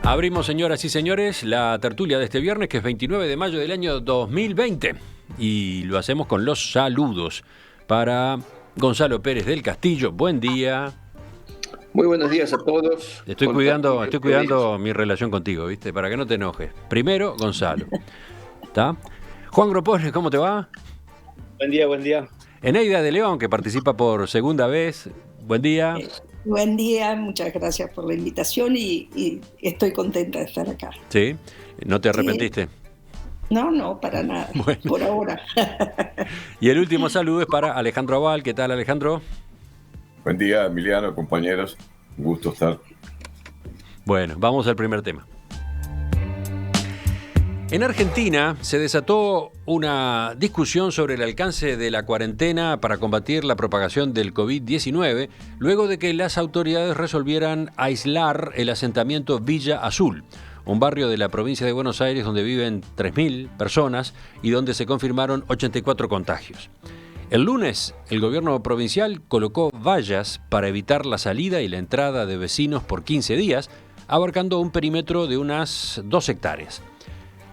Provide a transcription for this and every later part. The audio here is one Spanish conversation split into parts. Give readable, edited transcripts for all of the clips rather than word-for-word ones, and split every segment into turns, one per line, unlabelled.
Abrimos, señoras y señores, la tertulia de este viernes, que es 29 de mayo del año 2020. Y lo hacemos con los saludos para Gonzalo Pérez del Castillo. Buen día.
Muy buenos días a todos.
Estoy cuidando mi relación contigo, ¿viste? Para que no te enojes. Primero, Gonzalo. ¿Está? Juan Gropone, ¿cómo te va?
Buen día, buen día.
Eneida de León, que participa por segunda vez. Buen día.
Buen día, muchas gracias por la invitación y estoy contenta de estar acá.
¿Sí? ¿No te arrepentiste?
¿Sí? No, para nada, bueno. Por ahora.
Y el último saludo es para Alejandro Aval. ¿Qué tal, Alejandro?
Buen día, Emiliano, compañeros. Un gusto estar.
Bueno, vamos al primer tema. En Argentina se desató una discusión sobre el alcance de la cuarentena para combatir la propagación del COVID-19, luego de que las autoridades resolvieran aislar el asentamiento Villa Azul, un barrio de la provincia de Buenos Aires donde viven 3.000 personas y donde se confirmaron 84 contagios. El lunes, el gobierno provincial colocó vallas para evitar la salida y la entrada de vecinos por 15 días, abarcando un perímetro de unas 2 hectáreas.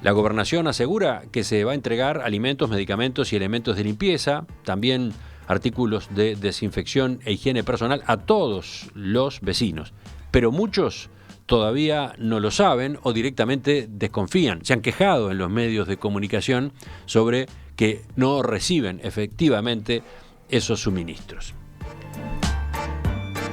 La gobernación asegura que se va a entregar alimentos, medicamentos y elementos de limpieza, también artículos de desinfección e higiene personal a todos los vecinos. Pero muchos todavía no lo saben o directamente desconfían. Se han quejado en los medios de comunicación sobre que no reciben efectivamente esos suministros.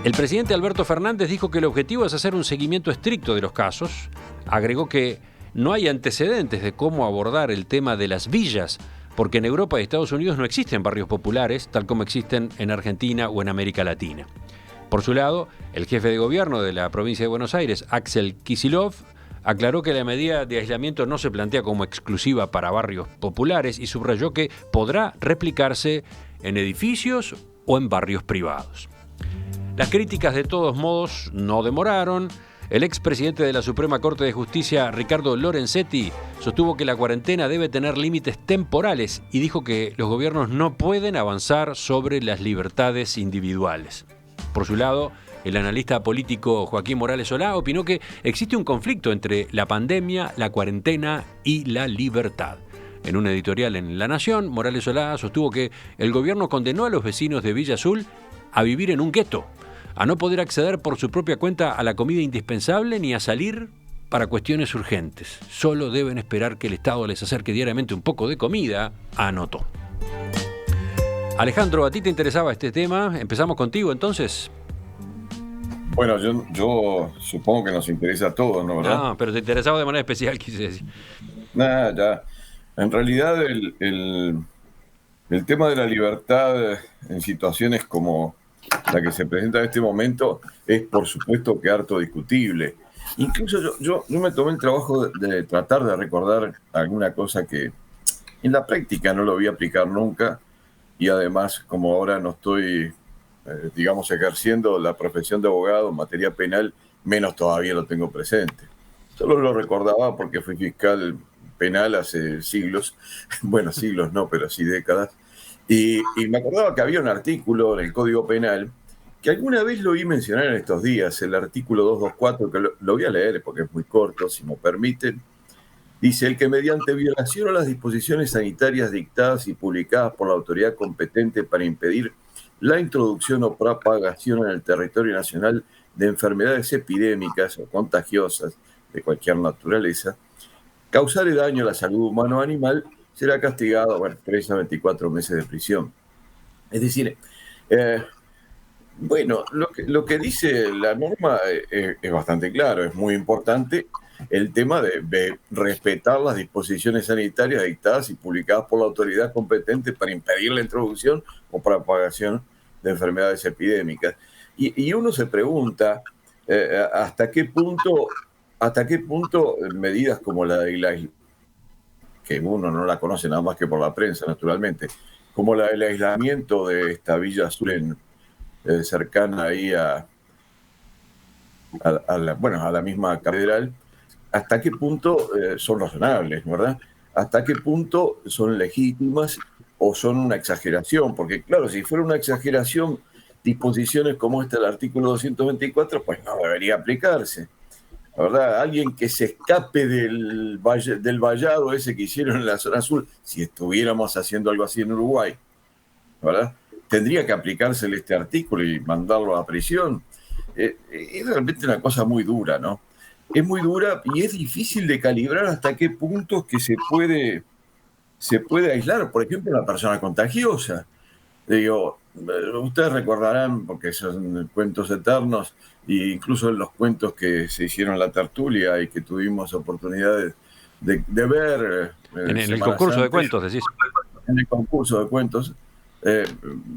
El presidente Alberto Fernández dijo que el objetivo es hacer un seguimiento estricto de los casos. Agregó que no hay antecedentes de cómo abordar el tema de las villas, porque en Europa y Estados Unidos no existen barrios populares, tal como existen en Argentina o en América Latina. Por su lado, el jefe de gobierno de la provincia de Buenos Aires, Axel Kicillof, aclaró que la medida de aislamiento no se plantea como exclusiva para barrios populares y subrayó que podrá replicarse en edificios o en barrios privados. Las críticas, de todos modos, no demoraron. El expresidente de la Suprema Corte de Justicia, Ricardo Lorenzetti, sostuvo que la cuarentena debe tener límites temporales y dijo que los gobiernos no pueden avanzar sobre las libertades individuales. Por su lado, el analista político Joaquín Morales Solá opinó que existe un conflicto entre la pandemia, la cuarentena y la libertad. En un editorial en La Nación, Morales Solá sostuvo que el gobierno condenó a los vecinos de Villa Azul a vivir en un gueto, a no poder acceder por su propia cuenta a la comida indispensable ni a salir para cuestiones urgentes. Solo deben esperar que el Estado les acerque diariamente un poco de comida, anotó. Alejandro, ¿a ti te interesaba este tema? Empezamos contigo entonces.
Bueno, yo supongo que nos interesa a todos, ¿no? ¿Verdad?
No, pero te interesaba de manera especial, quise decir.
Nada, ya. En realidad el tema de la libertad en situaciones como la que se presenta en este momento es, por supuesto, que harto discutible. Incluso yo me tomé el trabajo de tratar de recordar alguna cosa que en la práctica no lo voy a aplicar nunca, y además, como ahora no estoy, digamos, ejerciendo la profesión de abogado en materia penal, menos todavía lo tengo presente. Solo lo recordaba porque fui fiscal penal hace siglos, bueno, siglos no, pero sí décadas. Y me acordaba que había un artículo en el Código Penal que alguna vez lo oí mencionar en estos días, el artículo 224, que lo voy a leer porque es muy corto, si me permiten. Dice: el que mediante violación a las disposiciones sanitarias dictadas y publicadas por la autoridad competente para impedir la introducción o propagación en el territorio nacional de enfermedades epidémicas o contagiosas de cualquier naturaleza, causare daño a la salud humana o animal, será castigado, 3 a 24 meses de prisión. Es decir, lo que dice la norma es bastante claro, es muy importante el tema de respetar las disposiciones sanitarias dictadas y publicadas por la autoridad competente para impedir la introducción o propagación de enfermedades epidémicas. Y uno se pregunta hasta qué punto medidas como la de que uno no la conoce nada más que por la prensa, naturalmente, como el aislamiento de esta Villa Azul cercana ahí a la misma catedral, hasta qué punto son razonables, ¿verdad? Hasta qué punto son legítimas o son una exageración, porque claro, si fuera una exageración, disposiciones como esta del artículo 224, pues no debería aplicarse. la verdad, alguien que se escape del vallado ese que hicieron en la zona sur, si estuviéramos haciendo algo así en Uruguay, ¿verdad? Tendría que aplicársele este artículo y mandarlo a prisión. Es realmente una cosa muy dura, ¿no? Es muy dura y es difícil de calibrar hasta qué punto que se puede aislar, por ejemplo, una persona contagiosa. Digo, ustedes recordarán, porque son cuentos eternos, e incluso en los cuentos que se hicieron en la tertulia y que tuvimos oportunidad de ver.
En el concurso de cuentos, decís.
En el concurso de cuentos,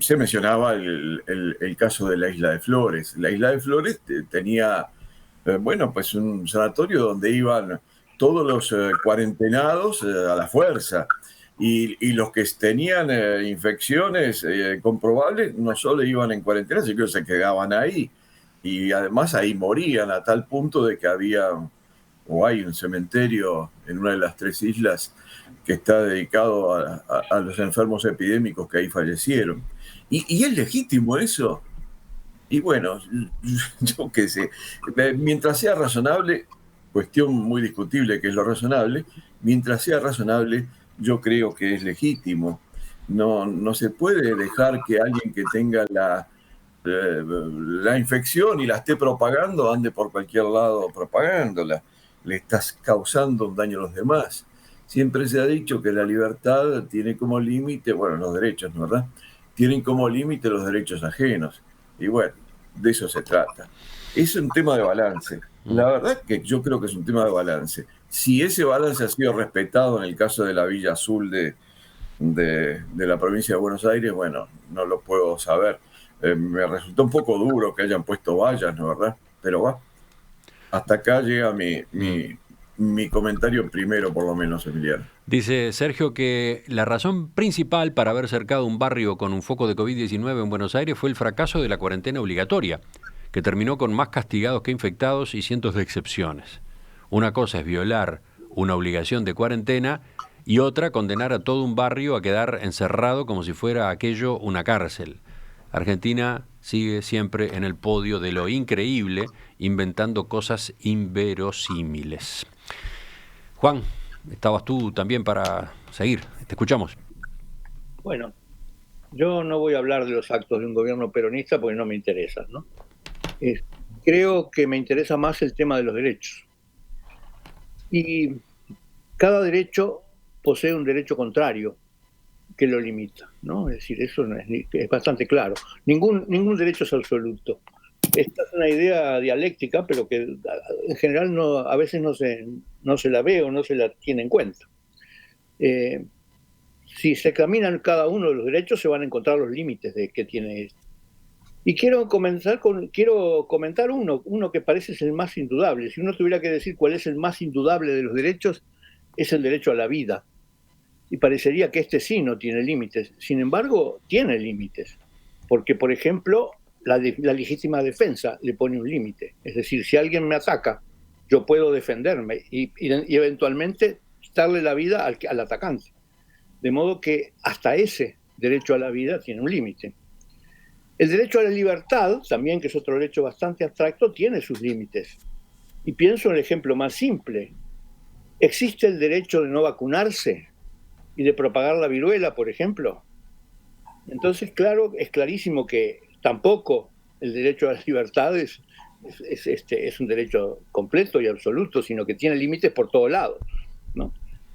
se mencionaba el caso de la Isla de Flores. La Isla de Flores tenía, bueno, pues un sanatorio donde iban todos los cuarentenados a la fuerza. Y los que tenían infecciones comprobables no solo iban en cuarentena, sino que se quedaban ahí. Y además ahí morían a tal punto de que había, o hay un cementerio en una de las 3 islas que está dedicado a los enfermos epidémicos que ahí fallecieron. Y es legítimo eso. Y bueno, yo qué sé, mientras sea razonable, cuestión muy discutible que es lo razonable, mientras sea razonable, yo creo que es legítimo. No se puede dejar que alguien que tenga la infección y la esté propagando ande por cualquier lado propagándola. Le estás causando un daño a los demás. Siempre se ha dicho que la libertad tiene como límite, bueno, los derechos, ¿no, verdad? Tienen como límite los derechos ajenos. Y bueno, de eso se trata. Es un tema de balance. La verdad que yo creo que es un tema de balance. Si ese balance ha sido respetado en el caso de la Villa Azul de la provincia de Buenos Aires, bueno, no lo puedo saber. Me resultó un poco duro que hayan puesto vallas, ¿no, verdad? Pero va. Hasta acá llega mi comentario primero, por lo menos, Emiliano.
Dice Sergio que la razón principal para haber cercado un barrio con un foco de COVID-19 en Buenos Aires fue el fracaso de la cuarentena obligatoria, que terminó con más castigados que infectados y cientos de excepciones. Una cosa es violar una obligación de cuarentena y otra condenar a todo un barrio a quedar encerrado como si fuera aquello una cárcel. Argentina sigue siempre en el podio de lo increíble, inventando cosas inverosímiles. Juan, estabas tú también para seguir. Te escuchamos.
Bueno, yo no voy a hablar de los actos de un gobierno peronista porque no me interesan, ¿no? Creo que me interesa más el tema de los derechos. Y cada derecho posee un derecho contrario que lo limita, ¿no? Es decir, eso es bastante claro. Ningún derecho es absoluto. Esta es una idea dialéctica, pero que en general a veces no se la ve o no se la tiene en cuenta. Si se examinan cada uno de los derechos, se van a encontrar los límites que tiene esto. Y quiero comentar uno que parece ser el más indudable. Si uno tuviera que decir cuál es el más indudable de los derechos, es el derecho a la vida. Y parecería que este sí no tiene límites. Sin embargo, tiene límites. Porque, por ejemplo, la legítima defensa le pone un límite. Es decir, si alguien me ataca, yo puedo defenderme y eventualmente quitarle la vida al atacante. De modo que hasta ese derecho a la vida tiene un límite. El derecho a la libertad, también, que es otro derecho bastante abstracto, tiene sus límites. Y pienso en el ejemplo más simple. ¿Existe el derecho de no vacunarse y de propagar la viruela, por ejemplo? Entonces, claro, es clarísimo que tampoco el derecho a la libertad es un derecho completo y absoluto, sino que tiene límites por todos lados, ¿no?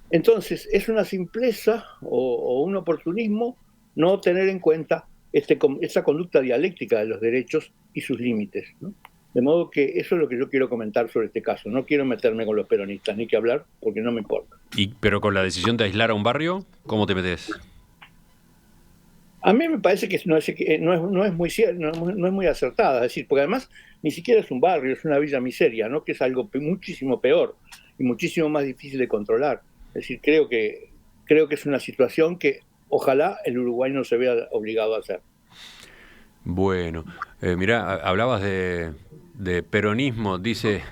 Entonces, es una simpleza o un oportunismo no tener en cuenta esa conducta dialéctica de los derechos y sus límites, ¿no? De modo que eso es lo que yo quiero comentar sobre este caso. No quiero meterme con los peronistas, ni que hablar, porque no me importa.
Pero con la decisión de aislar a un barrio, ¿cómo te metes?
A mí me parece que no es muy acertada, es decir, porque además ni siquiera es un barrio, es una villa miseria, ¿no? Que es algo muchísimo peor y muchísimo más difícil de controlar. Es decir, creo que es una situación que ojalá el Uruguay no se vea obligado a hacer.
Bueno, mirá, hablabas de peronismo, dice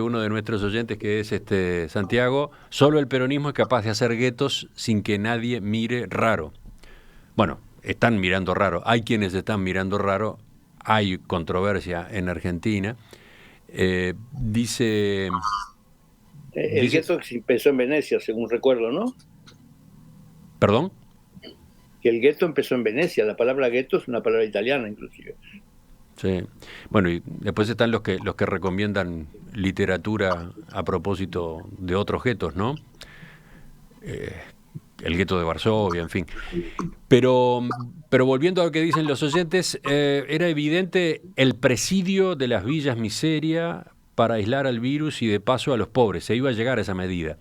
uno de nuestros oyentes que es Santiago, solo el peronismo es capaz de hacer guetos sin que nadie mire raro. Bueno, están mirando raro, hay quienes están mirando raro, hay controversia en Argentina. Dice...
El gueto empezó en Venecia, según recuerdo, ¿no?
¿Perdón?
Que el gueto empezó en Venecia. La palabra gueto es una palabra italiana, inclusive.
Sí. Bueno, y después están los que recomiendan literatura a propósito de otros guetos, ¿no? El gueto de Varsovia, en fin. Pero volviendo a lo que dicen los oyentes, era evidente el presidio de las villas miseria para aislar al virus y de paso a los pobres. Se iba a llegar a esa medida.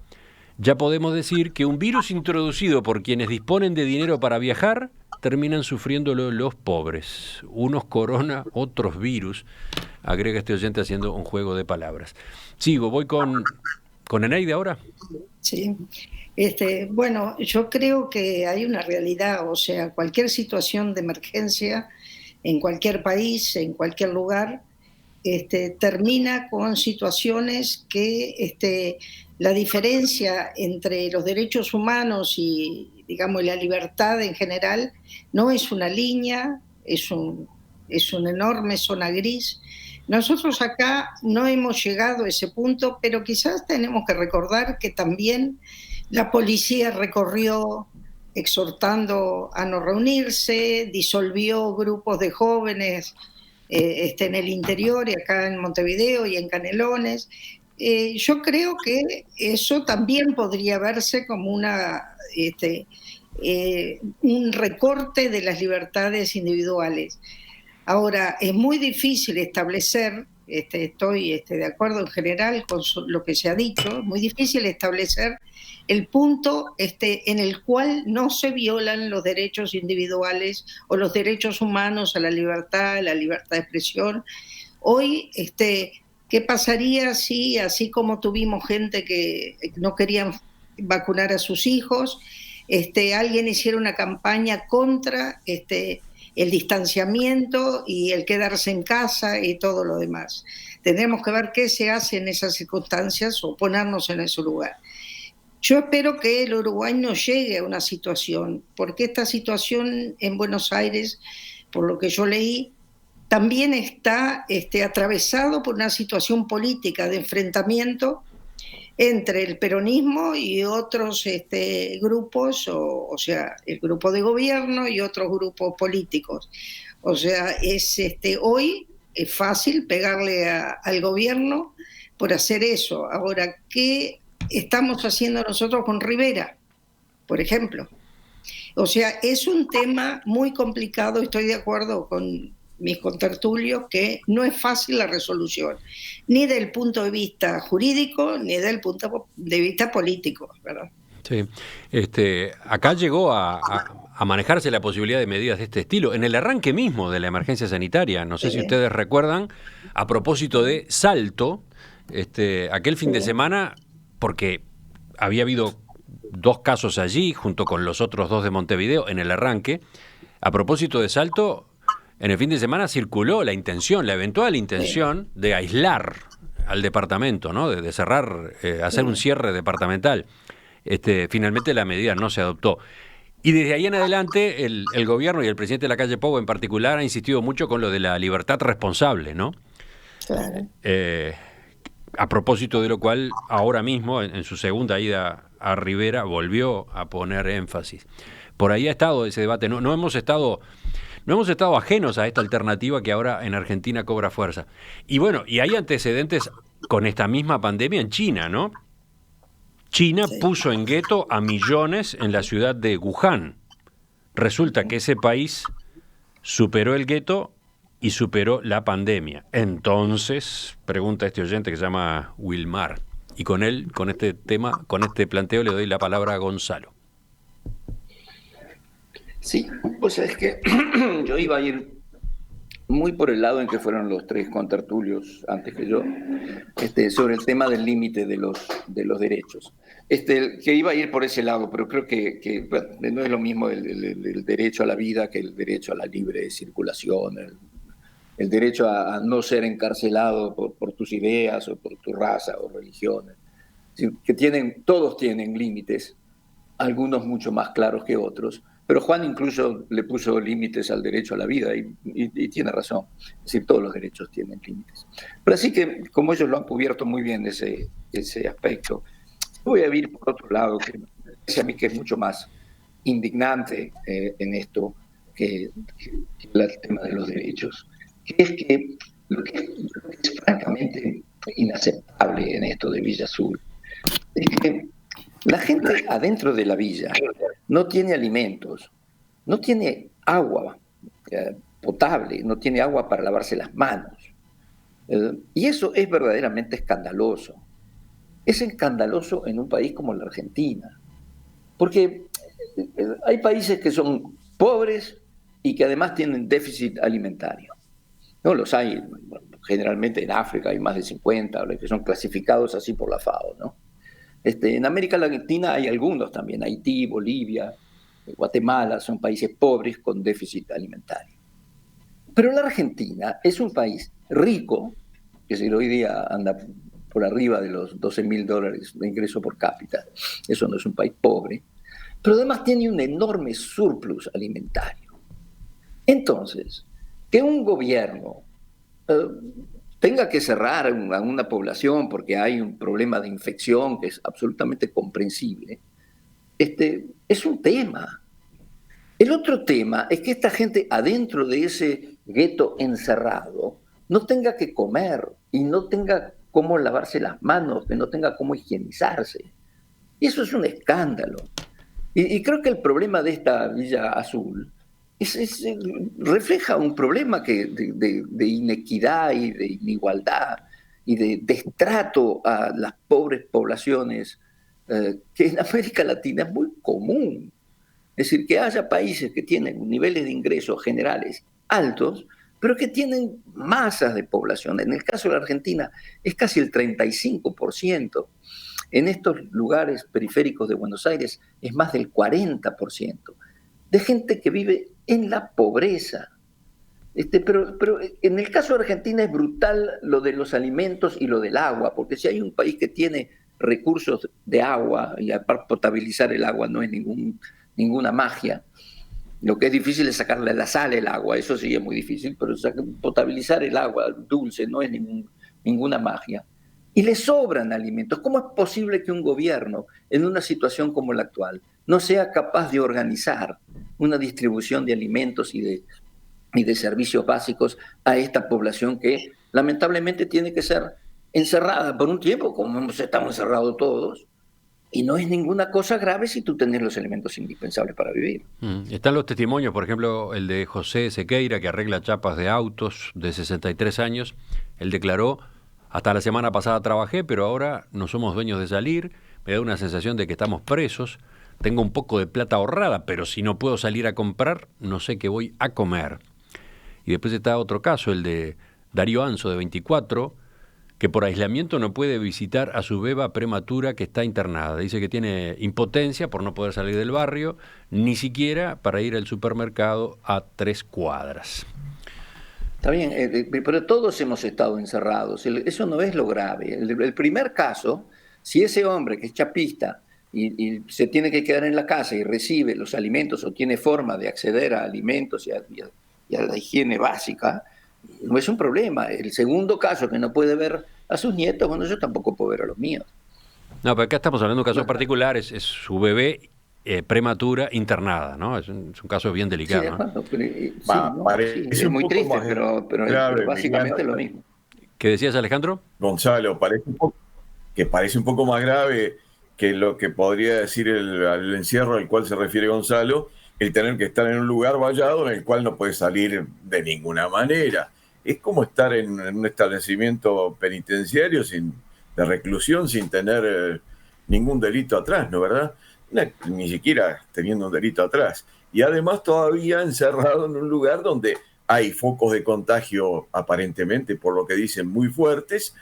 Ya podemos decir que un virus introducido por quienes disponen de dinero para viajar terminan sufriéndolo los pobres. Unos corona, otros virus, agrega este oyente haciendo un juego de palabras. Sigo, voy con Eneide ahora.
Sí. Bueno, yo creo que hay una realidad, o sea, cualquier situación de emergencia en cualquier país, en cualquier lugar, termina con situaciones que la diferencia entre los derechos humanos y, digamos, la libertad en general no es una línea, es una enorme zona gris. Nosotros acá no hemos llegado a ese punto, pero quizás tenemos que recordar que también la policía recorrió exhortando a no reunirse, disolvió grupos de jóvenes en el interior y acá en Montevideo y en Canelones. Yo creo que eso también podría verse como un recorte de las libertades individuales. Ahora, es muy difícil establecer, estoy de acuerdo en general con lo que se ha dicho, es muy difícil establecer el punto en el cual no se violan los derechos individuales o los derechos humanos a la libertad de expresión. Hoy, ¿qué pasaría si, así como tuvimos gente que no querían vacunar a sus hijos, alguien hiciera una campaña contra el distanciamiento y el quedarse en casa y todo lo demás? Tendremos que ver qué se hace en esas circunstancias o ponernos en ese lugar. Yo espero que el Uruguay no llegue a una situación, porque esta situación en Buenos Aires, por lo que yo leí, también está atravesado por una situación política de enfrentamiento entre el peronismo y otros grupos, o sea, el grupo de gobierno y otros grupos políticos. O sea, hoy es fácil pegarle al gobierno por hacer eso. Ahora, ¿qué estamos haciendo nosotros con Rivera, por ejemplo? O sea, es un tema muy complicado, estoy de acuerdo con mis contertulios, que no es fácil la resolución, ni del punto de vista jurídico, ni del punto de vista político, ¿verdad?
Sí. Acá llegó a manejarse la posibilidad de medidas de este estilo, en el arranque mismo de la emergencia sanitaria. No sé si ustedes recuerdan, a propósito de Salto, aquel fin de semana, porque había habido 2 casos allí, junto con los otros 2 de Montevideo, en el arranque. A propósito de Salto, en el fin de semana circuló la eventual intención de aislar al departamento, ¿no? De cerrar, hacer un cierre departamental. Finalmente la medida no se adoptó. Y desde ahí en adelante el gobierno y el presidente de la calle Pou en particular ha insistido mucho con lo de la libertad responsable, ¿no?
Claro.
A propósito de lo cual, ahora mismo, en su segunda ida a Rivera, volvió a poner énfasis. Por ahí ha estado ese debate. No hemos estado ajenos a esta alternativa que ahora en Argentina cobra fuerza. Y bueno, y hay antecedentes con esta misma pandemia en China, ¿no? China puso en gueto a millones en la ciudad de Wuhan. Resulta que ese país superó el gueto y superó la pandemia. Entonces, pregunta este oyente que se llama Wilmar. Y con este tema, con este planteo, le doy la palabra a Gonzalo.
Sí, pues es que yo iba a ir muy por el lado en que fueron los 3 contertulios antes que yo, sobre el tema del límite de los derechos. Que iba a ir por ese lado, pero creo que bueno, no es lo mismo el derecho a la vida que el derecho a la libre circulación, el derecho a no ser encarcelado por tus ideas o por tu raza o religión. Que todos tienen límites, algunos mucho más claros que otros, Pero Juan incluso le puso límites al derecho a la vida y tiene razón. Es decir, todos los derechos tienen límites. Pero así que, como ellos lo han cubierto muy bien ese aspecto, voy a ir por otro lado, que me parece a mí que es mucho más indignante en esto que el tema de los derechos, que es que lo que es francamente inaceptable en esto de Villa Azul es que la gente adentro de la villa no tiene alimentos, no tiene agua potable, no tiene agua para lavarse las manos. Y eso es verdaderamente escandaloso. Es escandaloso en un país como la Argentina, porque hay países que son pobres y que además tienen déficit alimentario. No los hay, bueno, generalmente en África hay más de 50, que son clasificados así por la FAO, ¿no? En América Latina hay algunos también, Haití, Bolivia, Guatemala, son países pobres con déficit alimentario. Pero la Argentina es un país rico, que si hoy día anda por arriba de los $12.000 de ingreso por cápita, eso no es un país pobre, pero además tiene un enorme surplus alimentario. Entonces, que un gobierno tenga que cerrar a una población porque hay un problema de infección que es absolutamente comprensible, es un tema. El otro tema es que esta gente adentro de ese gueto encerrado no tenga que comer y no tenga cómo lavarse las manos, que no tenga cómo higienizarse. Y eso es un escándalo. Y creo que el problema de esta Villa Azul refleja un problema de inequidad y de inigualdad y de destrato a las pobres poblaciones que en América Latina es muy común. Es decir, que haya países que tienen niveles de ingresos generales altos, pero que tienen masas de población. En el caso de la Argentina es casi el 35%. En estos lugares periféricos de Buenos Aires es más del 40%. De gente que vive en la pobreza. Pero en el caso de Argentina es brutal lo de los alimentos y lo del agua, porque si hay un país que tiene recursos de agua, y aparte potabilizar el agua no es ninguna magia, lo que es difícil es sacarle la sal al agua, eso sí es muy difícil, pero potabilizar el agua dulce no es ninguna magia. Y le sobran alimentos. ¿Cómo es posible que un gobierno, en una situación como la actual, no sea capaz de organizar una distribución de alimentos y de servicios básicos a esta población que lamentablemente tiene que ser encerrada por un tiempo, como estamos encerrados todos? Y no es ninguna cosa grave si tú tenés los elementos indispensables para vivir.
Están los testimonios, por ejemplo, el de José Sequeira, que arregla chapas de autos, de 63 años. Él declaró: hasta la semana pasada trabajé, pero ahora no somos dueños de salir. Me da una sensación de que estamos presos. Tengo un poco de plata ahorrada, pero si no puedo salir a comprar, no sé qué voy a comer. Y después está otro caso, el de Darío Anzo, de 24, que por aislamiento no puede visitar a su beba prematura que está internada. Dice que tiene impotencia por no poder salir del barrio, ni siquiera para ir al supermercado a 3 cuadras.
Está bien, pero todos hemos estado encerrados. Eso no es lo grave. El primer caso, si ese hombre que es chapista y se tiene que quedar en la casa y recibe los alimentos o tiene forma de acceder a alimentos y a la higiene básica, no es un problema. El segundo caso, que no puede ver a sus nietos, bueno, yo tampoco puedo ver a los míos.
No, pero acá estamos hablando de casos particulares. Es su bebé prematura internada, ¿no? Es un caso bien delicado.
Sí, de acuerdo, pero, es muy triste, pero básicamente es lo mismo.
¿Qué decías, Alejandro?
Gonzalo, parece un poco más grave que lo que podría decir el encierro al cual se refiere Gonzalo, el tener que estar en un lugar vallado en el cual no puede salir de ninguna manera. Es como estar en un establecimiento penitenciario de reclusión sin tener ningún delito atrás, ¿no, verdad? Ni siquiera teniendo un delito atrás. Y además todavía encerrado en un lugar donde hay focos de contagio aparentemente, por lo que dicen, muy fuertes.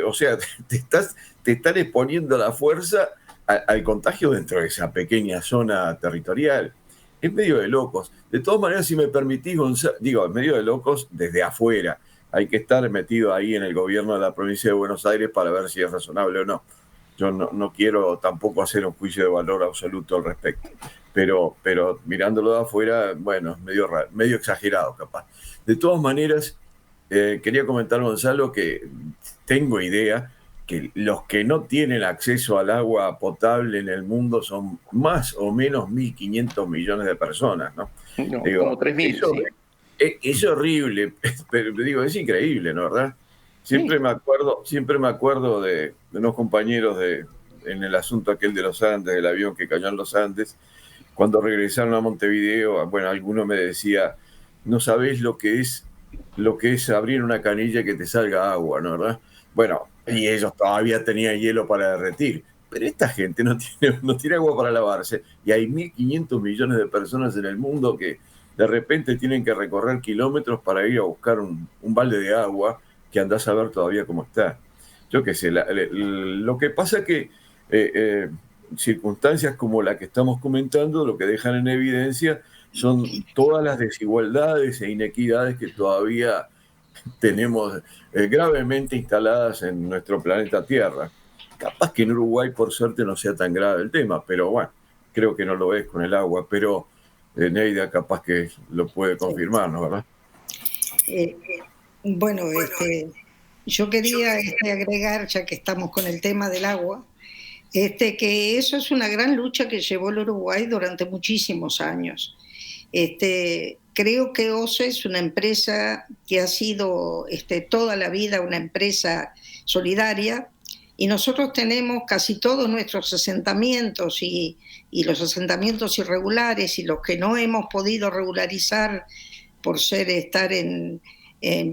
O sea, te están exponiendo la fuerza al contagio dentro de esa pequeña zona territorial. Es medio de locos. De todas maneras, si me permitís, Gonzalo, medio de locos desde afuera. Hay que estar metido ahí en el gobierno de la provincia de Buenos Aires para ver si es razonable o no. yo no quiero tampoco hacer un juicio de valor absoluto al respecto, pero mirándolo de afuera, bueno, medio raro, medio exagerado capaz. De todas maneras, quería comentar, Gonzalo, que tengo idea que los que no tienen acceso al agua potable en el mundo son más o menos 1.500 millones de personas, ¿no?
No,
Digo,
como 3.000,
eso,
sí.
es horrible, pero digo, es increíble, ¿no? ¿Verdad? Siempre me acuerdo de unos compañeros en el asunto aquel de los Andes, del avión que cayó en los Andes, cuando regresaron a Montevideo, bueno, alguno me decía, no sabés lo que es abrir una canilla y que te salga agua, ¿no? ¿Verdad? Bueno, y ellos todavía tenían hielo para derretir, pero esta gente no tiene agua para lavarse, y hay 1.500 millones de personas en el mundo que de repente tienen que recorrer kilómetros para ir a buscar un balde de agua que andás a ver todavía cómo está. Yo qué sé, lo que pasa es que circunstancias como la que estamos comentando lo que dejan en evidencia son todas las desigualdades e inequidades que todavía tenemos gravemente instaladas en nuestro planeta Tierra. Capaz que en Uruguay, por suerte, no sea tan grave el tema, pero bueno, creo que no lo es con el agua, pero Neida capaz que lo puede confirmar, ¿no? ¿Verdad?
Bueno, yo quería agregar, ya que estamos con el tema del agua, que eso es una gran lucha que llevó el Uruguay durante muchísimos años. Creo que OCE es una empresa que ha sido toda la vida una empresa solidaria, y nosotros tenemos casi todos nuestros asentamientos y los asentamientos irregulares y los que no hemos podido regularizar por estar en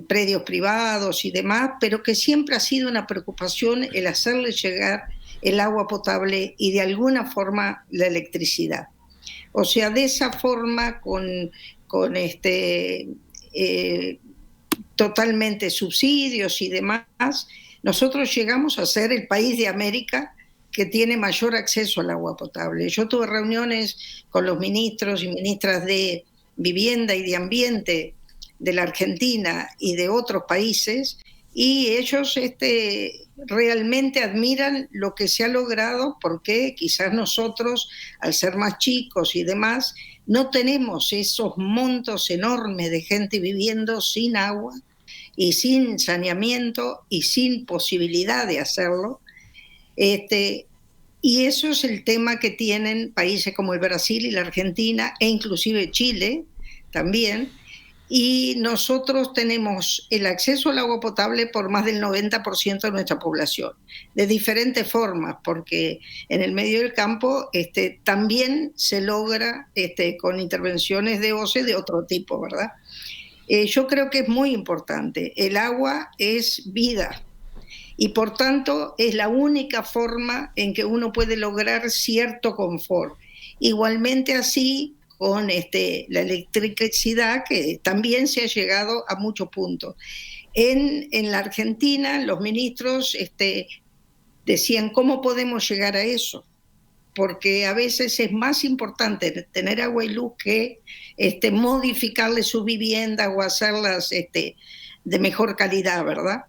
predios privados y demás, pero que siempre ha sido una preocupación el hacerle llegar el agua potable y de alguna forma la electricidad. O sea, de esa forma, con totalmente subsidios y demás, nosotros llegamos a ser el país de América que tiene mayor acceso al agua potable. Yo tuve reuniones con los ministros y ministras de Vivienda y de Ambiente de la Argentina y de otros países, y ellos realmente admiran lo que se ha logrado, porque quizás nosotros, al ser más chicos y demás, no tenemos esos montos enormes de gente viviendo sin agua y sin saneamiento y sin posibilidad de hacerlo. Y eso es el tema que tienen países como el Brasil y la Argentina, e inclusive Chile también. Y nosotros tenemos el acceso al agua potable por más del 90% de nuestra población, de diferentes formas, porque en el medio del campo también se logra con intervenciones de OCE de otro tipo, ¿verdad? Yo creo que es muy importante. El agua es vida y por tanto es la única forma en que uno puede lograr cierto confort. Igualmente así con la electricidad, que también se ha llegado a muchos puntos. En la Argentina los ministros decían, ¿cómo podemos llegar a eso? Porque a veces es más importante tener agua y luz que modificarle sus viviendas o hacerlas de mejor calidad, ¿verdad?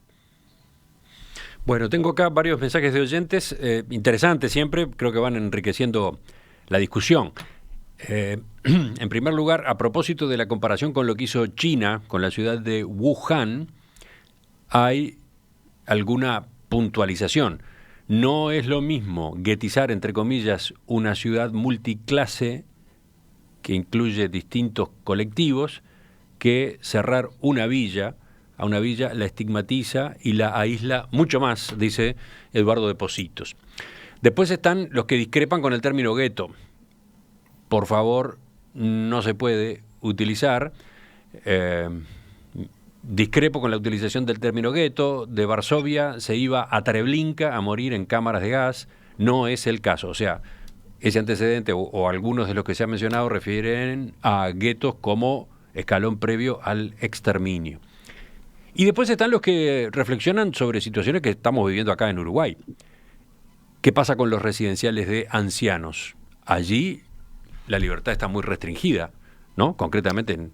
Bueno, tengo acá varios mensajes de oyentes, interesantes siempre, creo que van enriqueciendo la discusión. En primer lugar, a propósito de la comparación con lo que hizo China, con la ciudad de Wuhan, hay alguna puntualización. No es lo mismo guetizar, entre comillas, una ciudad multiclase que incluye distintos colectivos, que cerrar una villa. A una villa la estigmatiza y la aísla mucho más, dice Eduardo de Positos. Después están los que discrepan con el término gueto. Por favor, no se puede utilizar. Discrepo con la utilización del término gueto. De Varsovia se iba a Treblinka a morir en cámaras de gas. No es el caso. O sea, ese antecedente o algunos de los que se han mencionado refieren a guetos como escalón previo al exterminio. Y después están los que reflexionan sobre situaciones que estamos viviendo acá en Uruguay. ¿Qué pasa con los residenciales de ancianos? Allí la libertad está muy restringida, ¿no? Concretamente,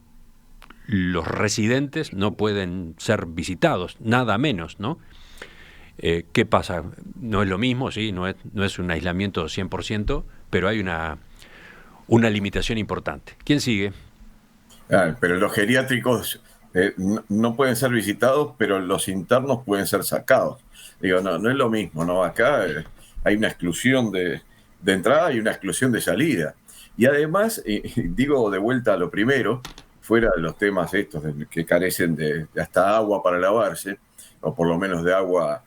los residentes no pueden ser visitados, nada menos, ¿no? ¿Qué pasa? No es lo mismo, sí, no es un aislamiento 100%, pero hay una limitación importante. ¿Quién sigue?
Pero los geriátricos no pueden ser visitados, pero los internos pueden ser sacados. Digo, no es lo mismo, ¿no? Acá hay una exclusión de entrada y una exclusión de salida. Y además, digo de vuelta a lo primero, fuera de los temas estos que carecen de hasta agua para lavarse, o por lo menos de agua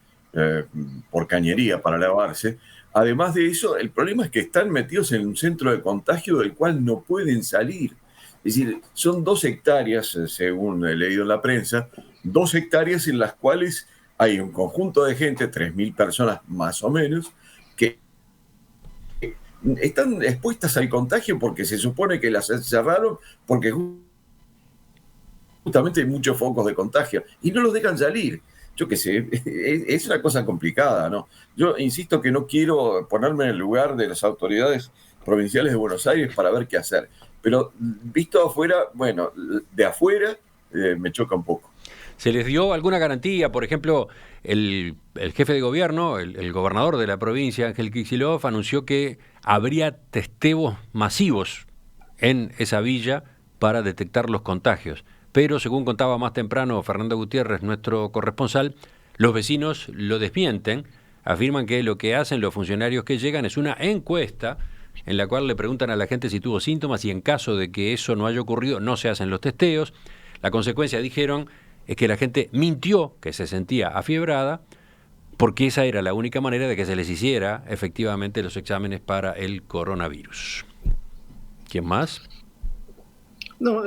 por cañería para lavarse. Además de eso, el problema es que están metidos en un centro de contagio del cual no pueden salir. Es decir, son 2 hectáreas, según he leído en la prensa, 2 hectáreas en las cuales hay un conjunto de gente, 3.000 personas más o menos, que están expuestas al contagio porque se supone que las cerraron porque justamente hay muchos focos de contagio y no los dejan salir. Yo qué sé, es una cosa complicada, ¿no? Yo insisto que no quiero ponerme en el lugar de las autoridades provinciales de Buenos Aires para ver qué hacer. Pero visto afuera, bueno, de afuera me choca un poco.
¿Se les dio alguna garantía? Por ejemplo, el jefe de gobierno, el gobernador de la provincia, Ángel Kicillof, anunció que habría testeos masivos en esa villa para detectar los contagios. Pero, según contaba más temprano Fernando Gutiérrez, nuestro corresponsal, los vecinos lo desmienten, afirman que lo que hacen los funcionarios que llegan es una encuesta en la cual le preguntan a la gente si tuvo síntomas y en caso de que eso no haya ocurrido no se hacen los testeos. La consecuencia, dijeron, es que la gente mintió que se sentía afiebrada porque esa era la única manera de que se les hiciera efectivamente los exámenes para el coronavirus. ¿Quién más?
No,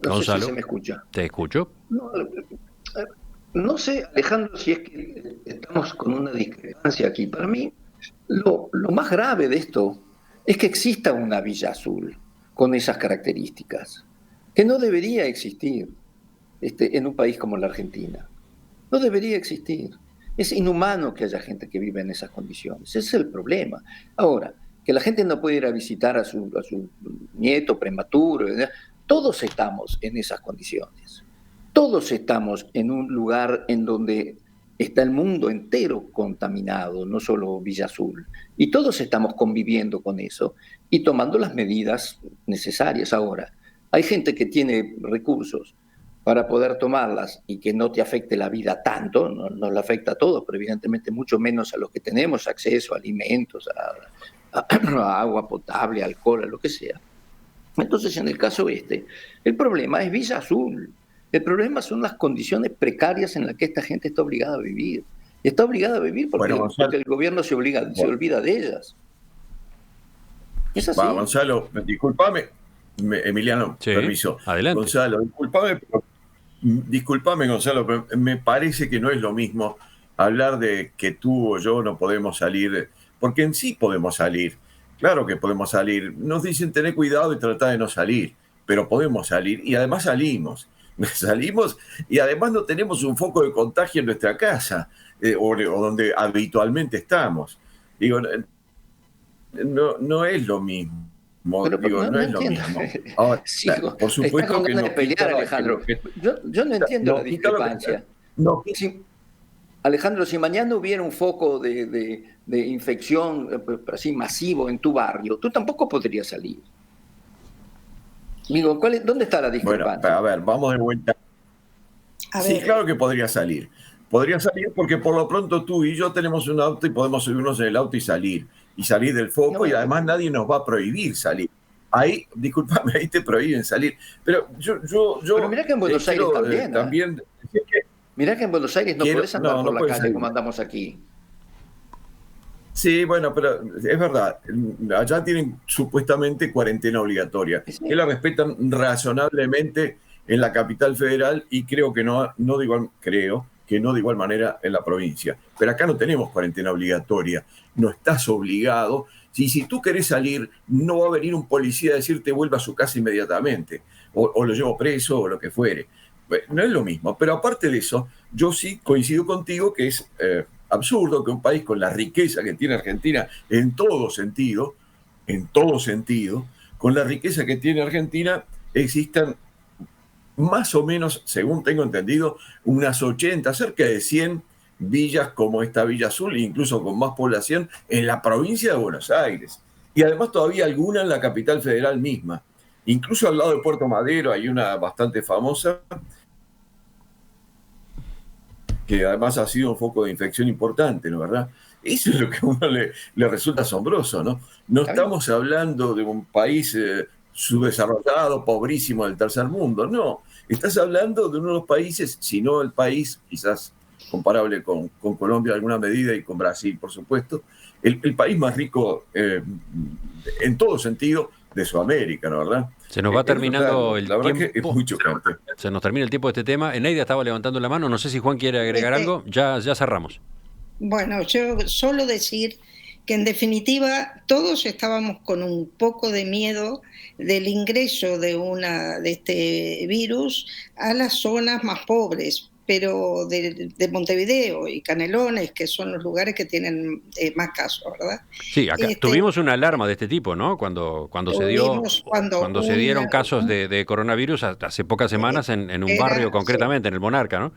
Gonzalo,
sé si se me escucha.
Te escucho.
No sé, Alejandro, si es que estamos con una discrepancia aquí. Para mí, lo más grave de esto es que exista una Villa Azul con esas características, que no debería existir en un país como la Argentina. No debería existir. Es inhumano que haya gente que vive en esas condiciones. Ese es el problema. Ahora, que la gente no puede ir a visitar a su nieto prematuro, todos estamos en esas condiciones. Todos estamos en un lugar en donde está el mundo entero contaminado, no solo Villa Azul. Y todos estamos conviviendo con eso y tomando las medidas necesarias. Ahora, hay gente que tiene recursos para poder tomarlas y que no te afecte la vida tanto, no le afecta a todos, pero evidentemente mucho menos a los que tenemos acceso a alimentos, a agua potable, alcohol, a lo que sea. Entonces, en el caso el problema es Villa Azul. El problema son las condiciones precarias en las que esta gente está obligada a vivir. Y está obligada a vivir porque el gobierno se olvida de ellas. Es así.
Gonzalo, discúlpame, Emiliano, sí, permiso.
Adelante.
Gonzalo, discúlpame, Gonzalo, pero me parece que no es lo mismo hablar de que tú o yo no podemos salir, porque en sí podemos salir. Claro que podemos salir. Nos dicen tener cuidado y tratar de no salir, pero podemos salir y además salimos y además no tenemos un foco de contagio en nuestra casa o donde habitualmente estamos. Digo, no es lo mismo.
Pero
no es lo mismo. Ahora, sí, por supuesto que no.
Pelear, Alejandro. Yo no entiendo la discrepancia. Alejandro, si mañana hubiera un foco de infección así masivo en tu barrio, tú tampoco podrías salir. Digo, ¿dónde está la discrepancia?
Bueno, a ver, vamos de vuelta. Sí, claro que podría salir. Podría salir porque por lo pronto tú y yo tenemos un auto y podemos subirnos en el auto y salir del foco, y además nadie nos va a prohibir salir. Ahí, discúlpame, ahí te prohíben salir. Pero
Pero mirá que en Buenos Aires también. Mirá que en Buenos Aires no podés andar por la calle salir como andamos aquí.
Sí, bueno, pero es verdad. Allá tienen supuestamente cuarentena obligatoria, que la respetan razonablemente en la capital federal y creo que no de igual manera en la provincia. Pero acá no tenemos cuarentena obligatoria. No estás obligado. Si tú querés salir, no va a venir un policía a decirte vuelva a su casa inmediatamente, o lo llevo preso, o lo que fuere. No es lo mismo. Pero aparte de eso, yo sí coincido contigo que es absurdo que un país con la riqueza que tiene Argentina en todo sentido, con la riqueza que tiene Argentina, existan más o menos, según tengo entendido, unas 80, cerca de 100 villas como esta Villa Azul, incluso con más población, en la provincia de Buenos Aires. Y además todavía alguna en la capital federal misma. Incluso al lado de Puerto Madero hay una bastante famosa, que además ha sido un foco de infección importante, ¿no es verdad? Eso es lo que a uno le resulta asombroso, ¿no? No estamos hablando de un país subdesarrollado, pobrísimo del tercer mundo, no. Estás hablando de uno de los países, si no el país, quizás comparable con Colombia en alguna medida y con Brasil, por supuesto, el país más rico en todo sentido de Sudamérica, ¿no es verdad?
Se nos va terminando el
la verdad
tiempo.
que es muy chocante.
Se nos termina el tiempo de este tema. Eneida estaba levantando la mano. No sé si Juan quiere agregar algo. Ya cerramos.
Bueno, yo solo decir que en definitiva todos estábamos con un poco de miedo del ingreso de este virus a las zonas más pobres, pero de Montevideo y Canelones, que son los lugares que tienen más casos, ¿verdad?
Sí, acá tuvimos una alarma de este tipo, ¿no? Cuando se dieron casos de coronavirus hace pocas semanas en un barrio concretamente, en el Monarca, ¿no?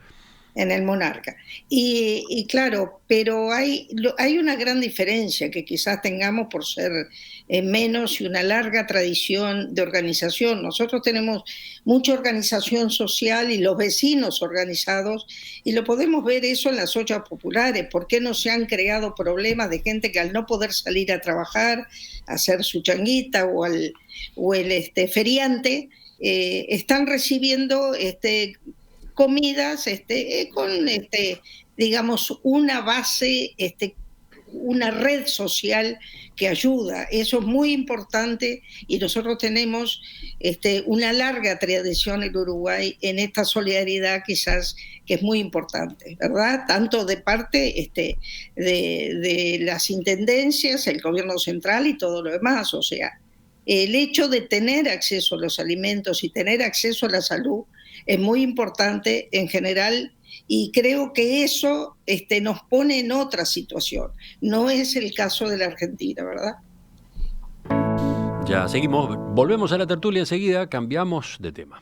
En el Monarca. Y claro, pero hay una gran diferencia que quizás tengamos por ser menos y una larga tradición de organización. Nosotros tenemos mucha organización social y los vecinos organizados, y lo podemos ver eso en las ollas populares. ¿Por qué no se han creado problemas de gente que al no poder salir a trabajar, a hacer su changuita o el feriante, están recibiendo comidas con digamos una base, una red social que ayuda? Eso es muy importante, y nosotros tenemos una larga tradición en Uruguay en esta solidaridad, quizás, que es muy importante, ¿verdad? Tanto de parte de las intendencias, el gobierno central y todo lo demás. O sea, el hecho de tener acceso a los alimentos y tener acceso a la salud es muy importante en general, y creo que eso nos pone en otra situación. No es el caso de la Argentina, ¿verdad?
Ya seguimos, volvemos a la tertulia enseguida, cambiamos de tema.